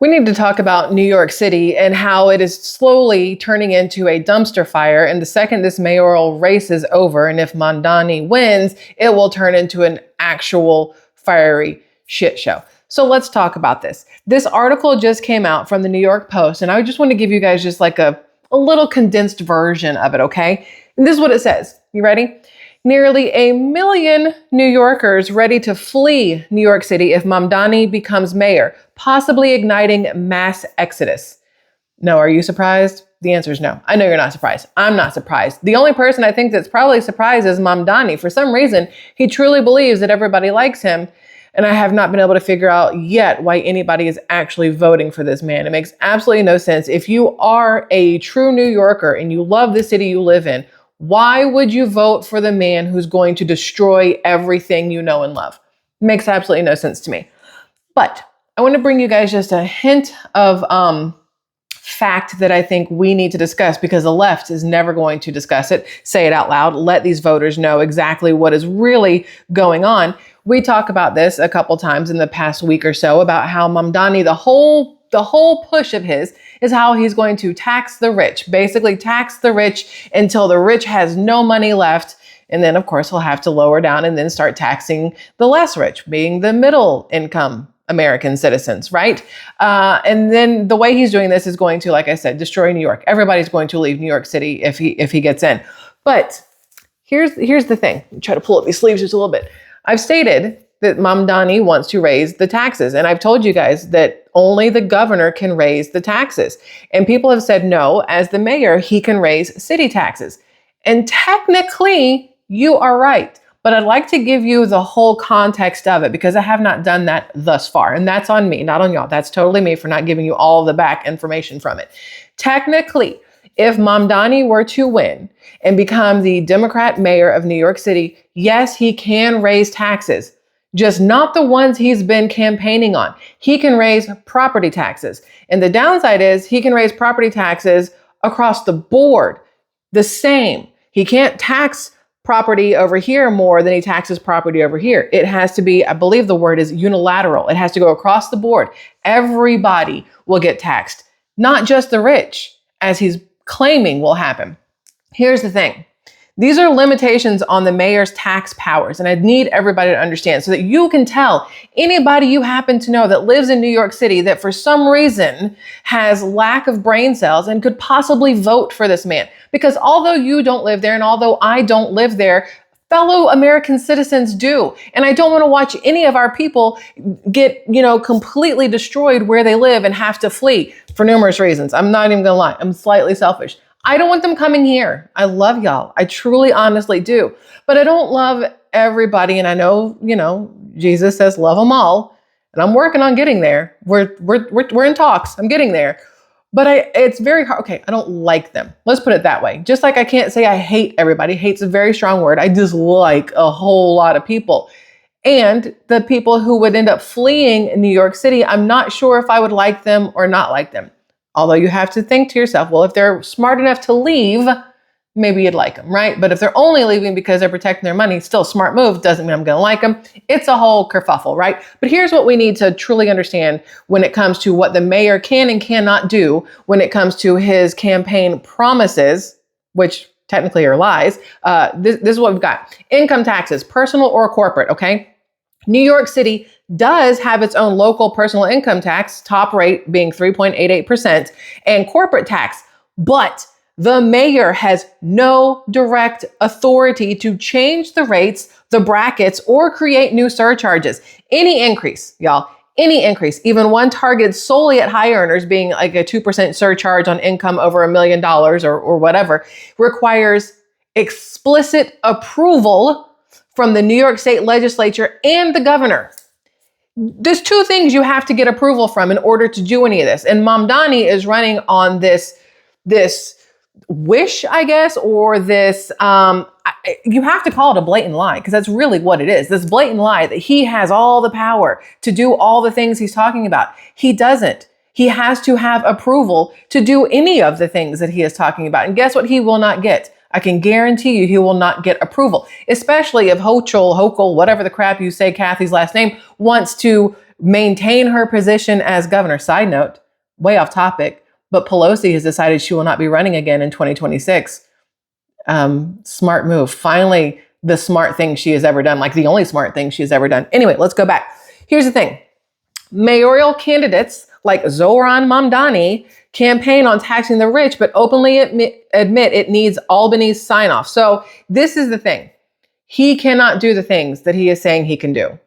We need to talk about New York City and how it is slowly turning into a dumpster fire. And the second this mayoral race is over, and if Mamdani wins, it will turn into an actual fiery shit show. So let's talk about this. This article just came out from the New York Post, and I just want to give you guys just like a little condensed version of it, okay? And this is what it says. You ready? Nearly 1 million New Yorkers ready to flee New York City if Mamdani becomes mayor, possibly igniting mass exodus. No, are you surprised? The answer is no. I know you're not surprised. I'm not surprised. The only person I think that's probably surprised is Mamdani. For some reason, he truly believes that everybody likes him. And I have not been able to figure out yet why anybody is actually voting for this man. It makes absolutely no sense. If you are a true New Yorker and you love the city you live in, why would you vote for the man who's going to destroy everything you know and love? Makes absolutely no sense to me. But I want to bring you guys just a hint of fact that I think we need to discuss, because the left is never going to discuss it. Say it out loud. Let these voters know exactly what is really going on. We talk about this a couple times in the past week or so about how Mamdani, the whole push of his is how he's going to tax the rich, basically tax the rich until the rich has no money left. And then, of course, he'll have to lower down and then start taxing the less rich, being the middle income American citizens, right? And then the way he's doing this is going to, like I said, destroy New York. Everybody's going to leave New York City if he gets in. But here's the thing. Try to pull up these sleeves just a little bit. I've stated that Mamdani wants to raise the taxes. And I've told you guys that only the governor can raise the taxes. And people have said, no, as the mayor, he can raise city taxes. And technically, you are right. But I'd like to give you the whole context of it, because I have not done that thus far. And that's on me, not on y'all. That's totally me for not giving you all the back information from it. Technically, if Mamdani were to win and become the Democrat mayor of New York City, yes, he can raise taxes. Just not the ones he's been campaigning on. He can raise property taxes. And the downside is he can raise property taxes across the board the same. He can't tax property over here more than he taxes property over here. It has to be, I believe the word is unilateral. It has to go across the board. Everybody will get taxed, not just the rich, as he's claiming will happen. Here's the thing. These are limitations on the mayor's tax powers, and I need everybody to understand so that you can tell anybody you happen to know that lives in New York City that for some reason has lack of brain cells and could possibly vote for this man. Because although you don't live there and although I don't live there, fellow American citizens do. And I don't want to watch any of our people get, completely destroyed where they live and have to flee for numerous reasons. I'm not even going to lie. I'm slightly selfish. I don't want them coming here. I love y'all. I truly, honestly do. But I don't love everybody. And I know, Jesus says love them all. And I'm working on getting there. We're in talks. I'm getting there. But it's very hard. Okay, I don't like them. Let's put it that way. Just like I can't say I hate everybody. Hate's a very strong word. I dislike a whole lot of people. And the people who would end up fleeing in New York City, I'm not sure if I would like them or not like them. Although you have to think to yourself, well, if they're smart enough to leave, maybe you'd like them, right? But if they're only leaving because they're protecting their money, still a smart move, doesn't mean I'm going to like them. It's a whole kerfuffle, right? But here's what we need to truly understand when it comes to what the mayor can and cannot do when it comes to his campaign promises, which technically are lies. This is what we've got. Income taxes, personal or corporate, okay? New York City does have its own local personal income tax, top rate being 3.88%, and corporate tax, but the mayor has no direct authority to change the rates, the brackets, or create new surcharges. Any increase, y'all, any increase, even one targeted solely at high earners, being like a 2% surcharge on income over $1 million or whatever, requires explicit approval from the New York State legislature and the governor. There's two things you have to get approval from in order to do any of this. And Mamdani is running on this wish, I guess, or this, you have to call it a blatant lie, because that's really what it is. This blatant lie that he has all the power to do all the things he's talking about. He doesn't. He has to have approval to do any of the things that he is talking about. And guess what he will not get? I can guarantee you he will not get approval, especially if Hochul, whatever the crap you say, Kathy's last name, wants to maintain her position as governor. Side note, way off topic, but Pelosi has decided she will not be running again in 2026. Smart move. Finally, the smart thing she has ever done, like the only smart thing she's ever done. Anyway, let's go back. Here's the thing. Mayoral candidates like Zohran Mamdani campaign on taxing the rich, but openly admit it needs Albany's sign off. So this is the thing. He cannot do the things that he is saying he can do.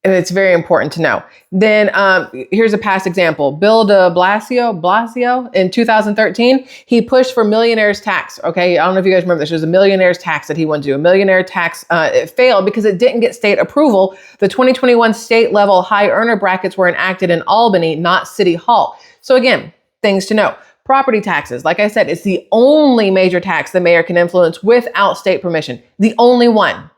And it's very important to know. Then here's a past example. Bill de Blasio in 2013, he pushed for millionaires tax. Okay, I don't know if you guys remember this. There's a millionaires tax that he wanted to do. A millionaire tax, it failed because it didn't get state approval. The 2021 state level high earner brackets were enacted in Albany, not City Hall. So again, things to know. Property taxes, like I said, it's the only major tax the mayor can influence without state permission. The only one,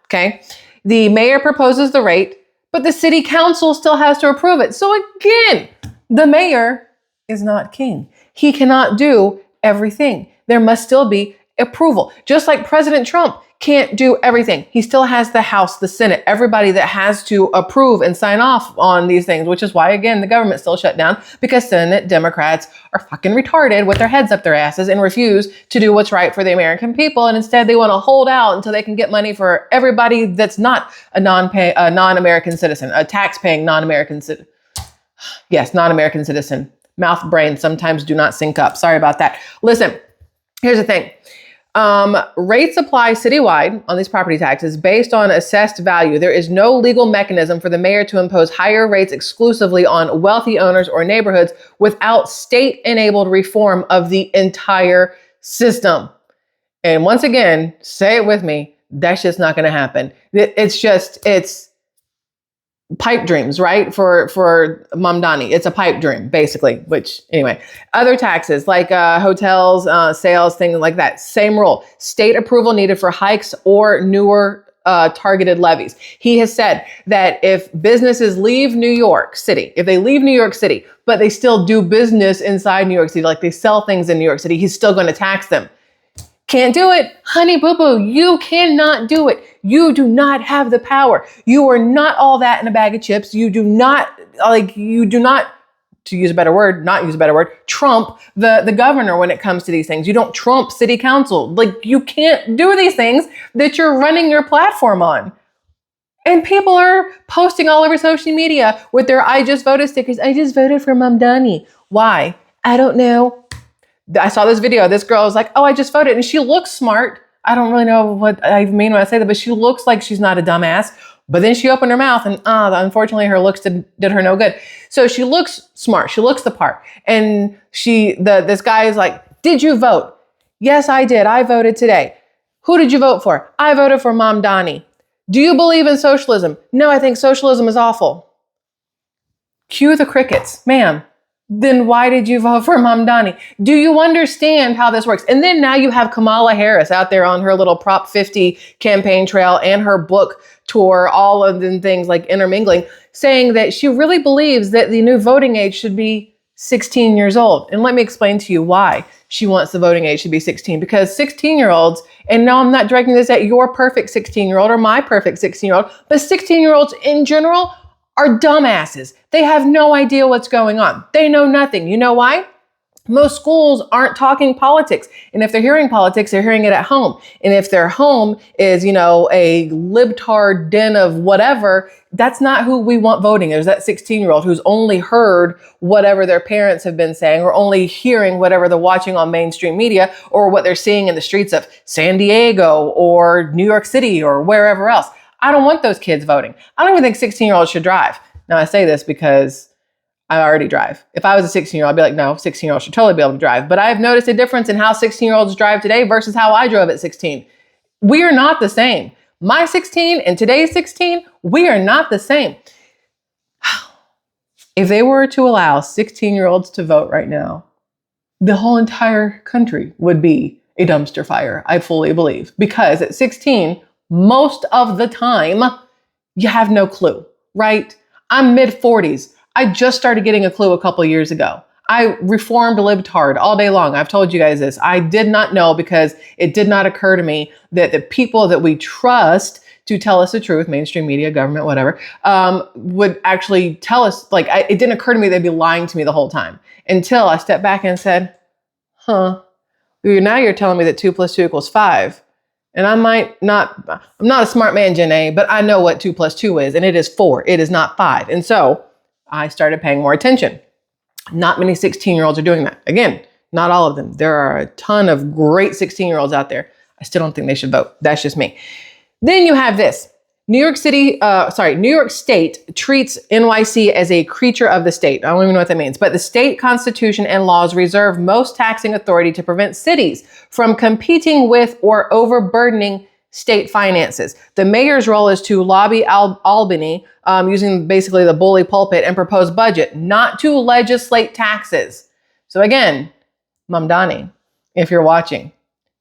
okay? The mayor proposes the rate, but the city council still has to approve it. So again, the mayor is not king. He cannot do everything. There must still be approval. Just like President Trump can't do everything. He still has the House, the Senate, everybody that has to approve and sign off on these things, which is why, again, the government's still shut down because Senate Democrats are fucking retarded with their heads up their asses and refuse to do what's right for the American people. And instead they want to hold out until they can get money for everybody that's not a non-American citizen, a tax-paying non-American citizen. Yes, non-American citizen. Mouth, brain sometimes do not sync up. Sorry about that. Listen, here's the thing. Rates apply citywide on these property taxes based on assessed value. There is no legal mechanism for the mayor to impose higher rates exclusively on wealthy owners or neighborhoods without state-enabled reform of the entire system. And once again, say it with me, that's just not going to happen. It's pipe dreams, right? For Mamdani, it's a pipe dream, basically, which anyway, other taxes like hotels, sales, things like that. Same rule. State approval needed for hikes or newer targeted levies. He has said that if businesses leave New York City, but they still do business inside New York City, like they sell things in New York City, he's still going to tax them. Can't do it. Honey boo boo, you cannot do it. You do not have the power. You are not all that in a bag of chips. You do not, to use a better word, trump the governor when it comes to these things. You don't trump city council. Like, you can't do these things that you're running your platform on. And people are posting all over social media with their I just voted stickers. I just voted for Mamdani. Why? I don't know. I saw this video. This girl was like, oh, I just voted. And she looks smart. I don't really know what I mean when I say that, but she looks like she's not a dumbass. But then she opened her mouth and unfortunately her looks did her no good. So she looks smart. She looks the part. And this guy is like, did you vote? Yes, I did. I voted today. Who did you vote for? I voted for Mamdani. Do you believe in socialism? No, I think socialism is awful. Cue the crickets, ma'am. Then why did you vote for Mamdani? Do you understand how this works? And then now you have Kamala Harris out there on her little Prop 50 campaign trail and her book tour, all of the things like intermingling, saying that she really believes that the new voting age should be 16 years old. And let me explain to you why she wants the voting age to be 16. Because 16-year-olds, and no, I'm not directing this at your perfect 16-year-old or my perfect 16-year-old, but 16-year-olds in general are dumbasses. They have no idea what's going on. They know nothing. You know why? Most schools aren't talking politics. And if they're hearing politics, they're hearing it at home. And if their home is, a libtard den of whatever, that's not who we want voting. There's that 16-year-old who's only heard whatever their parents have been saying, or only hearing whatever they're watching on mainstream media, or what they're seeing in the streets of San Diego or New York City or wherever else. I don't want those kids voting. I don't even think 16-year-olds should drive. Now, I say this because I already drive. If I was a 16-year-old, I'd be like, no, 16-year-olds should totally be able to drive. But I've noticed a difference in how 16-year-olds drive today versus how I drove at 16. We are not the same. My 16 and today's 16, we are not the same. If they were to allow 16-year-olds to vote right now, the whole entire country would be a dumpster fire, I fully believe. Because at 16, most of the time, you have no clue, right? I'm mid-40s. I just started getting a clue a couple years ago. I reformed libtard all day long. I've told you guys this. I did not know because it did not occur to me that the people that we trust to tell us the truth, mainstream media, government, whatever, would actually tell us, like, it didn't occur to me they'd be lying to me the whole time until I stepped back and said, huh, now you're telling me that 2 + 2 = 5. And I'm not a smart man, Janae, but I know what 2 + 2 is, and it is 4. It is not 5. And so I started paying more attention. Not many 16-year-olds are doing that. Again, not all of them. There are a ton of great 16-year-olds out there. I still don't think they should vote. That's just me. Then you have this. New York State treats NYC as a creature of the state. I don't even know what that means, but the state constitution and laws reserve most taxing authority to prevent cities from competing with or overburdening state finances. The mayor's role is to lobby Albany using basically the bully pulpit and propose budget, not to legislate taxes. So again, Mamdani, if you're watching,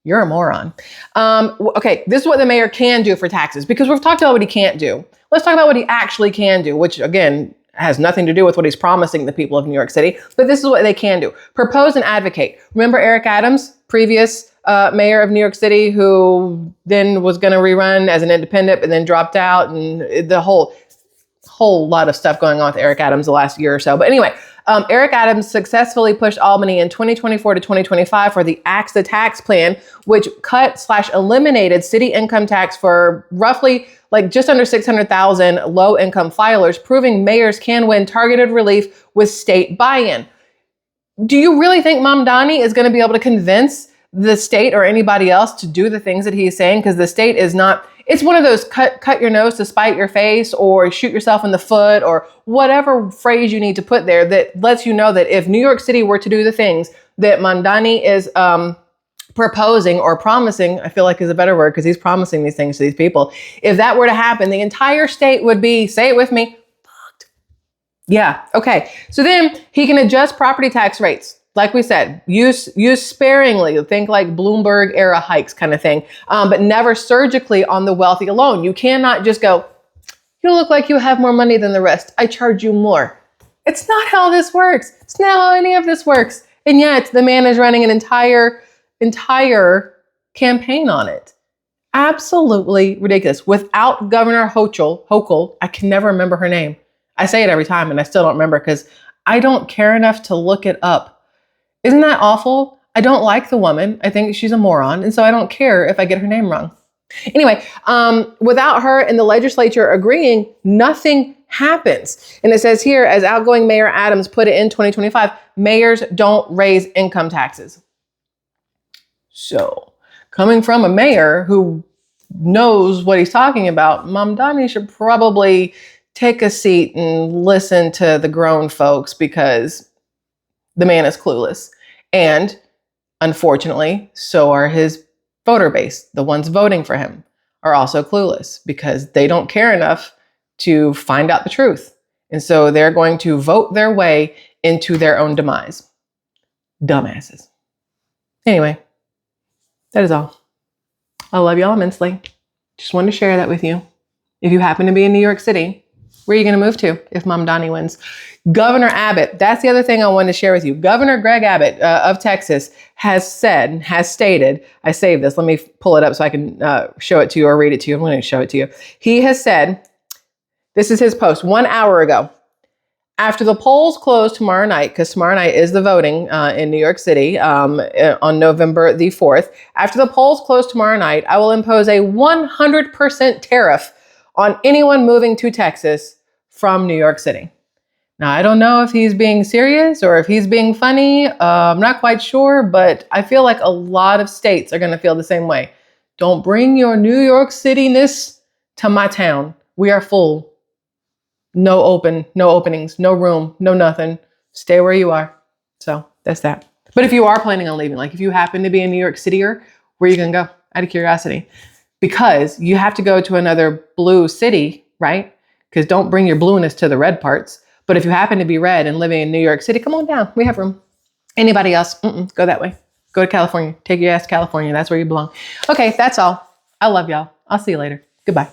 you're a moron. Okay, this is what the mayor can do for taxes, because we've talked about what he can't do. Let's talk about what he actually can do, which again has nothing to do with what he's promising the people of New York City, but this is what they can do. Propose and advocate. Remember Eric Adams, previous mayor of New York City, who then was going to rerun as an independent and then dropped out, and the whole lot of stuff going on with Eric Adams the last year or so. But anyway, Eric Adams successfully pushed Albany in 2024 to 2025 for the Axe the Tax plan, which cut/eliminated city income tax for roughly like just under 600,000 low income filers, proving mayors can win targeted relief with state buy-in. Do you really think Mamdani is going to be able to convince the state or anybody else to do the things that he's saying? Because the state is not. It's one of those cut your nose to spite your face, or shoot yourself in the foot, or whatever phrase you need to put there that lets you know that if New York City were to do the things that Mamdani is proposing or promising, I feel like is a better word because he's promising these things to these people. If that were to happen, the entire state would be, say it with me, fucked. Yeah, okay. So then he can adjust property tax rates. Like we said, use sparingly. Think like Bloomberg era hikes kind of thing, but never surgically on the wealthy alone. You cannot just go, you look like you have more money than the rest, I charge you more. It's not how this works. It's not how any of this works. And yet the man is running an entire campaign on it. Absolutely ridiculous. Without Governor Hochul, I can never remember her name. I say it every time and I still don't remember because I don't care enough to look it up. Isn't that awful? I don't like the woman. I think she's a moron. And so I don't care if I get her name wrong. Anyway, without her and the legislature agreeing, nothing happens. And it says here, as outgoing Mayor Adams put it in 2025, mayors don't raise income taxes. So coming from a mayor who knows what he's talking about, Mamdani should probably take a seat and listen to the grown folks, because the man is clueless. And unfortunately, so are his voter base. The ones voting for him are also clueless because they don't care enough to find out the truth. And so they're going to vote their way into their own demise. Dumbasses. Anyway, that is all. I love y'all immensely. Just wanted to share that with you. If you happen to be in New York City, where are you going to move to if Mamdani wins? Governor Abbott, that's the other thing I wanted to share with you. Governor Greg Abbott of Texas has stated, I saved this, let me pull it up so I can show it to you or read it to you. I'm going to show it to you. He has said, this is his post 1 hour ago. After the polls close tomorrow night, because tomorrow night is the voting in New York City on November the 4th. After the polls close tomorrow night, I will impose a 100% tariff on anyone moving to Texas from New York City. Now, I don't know if he's being serious or if he's being funny. I'm not quite sure, but I feel like a lot of states are going to feel the same way. Don't bring your New York City-ness to my town. We are full. No openings, no room, no nothing. Stay where you are. So that's that. But if you are planning on leaving, like if you happen to be in New York City, where are you going to go? Out of curiosity. Because you have to go to another blue city, right? Because don't bring your blueness to the red parts. But if you happen to be red and living in New York City, come on down. We have room. Anybody else? Go that way. Go to California. Take your ass to California. That's where you belong. Okay, that's all. I love y'all. I'll see you later. Goodbye.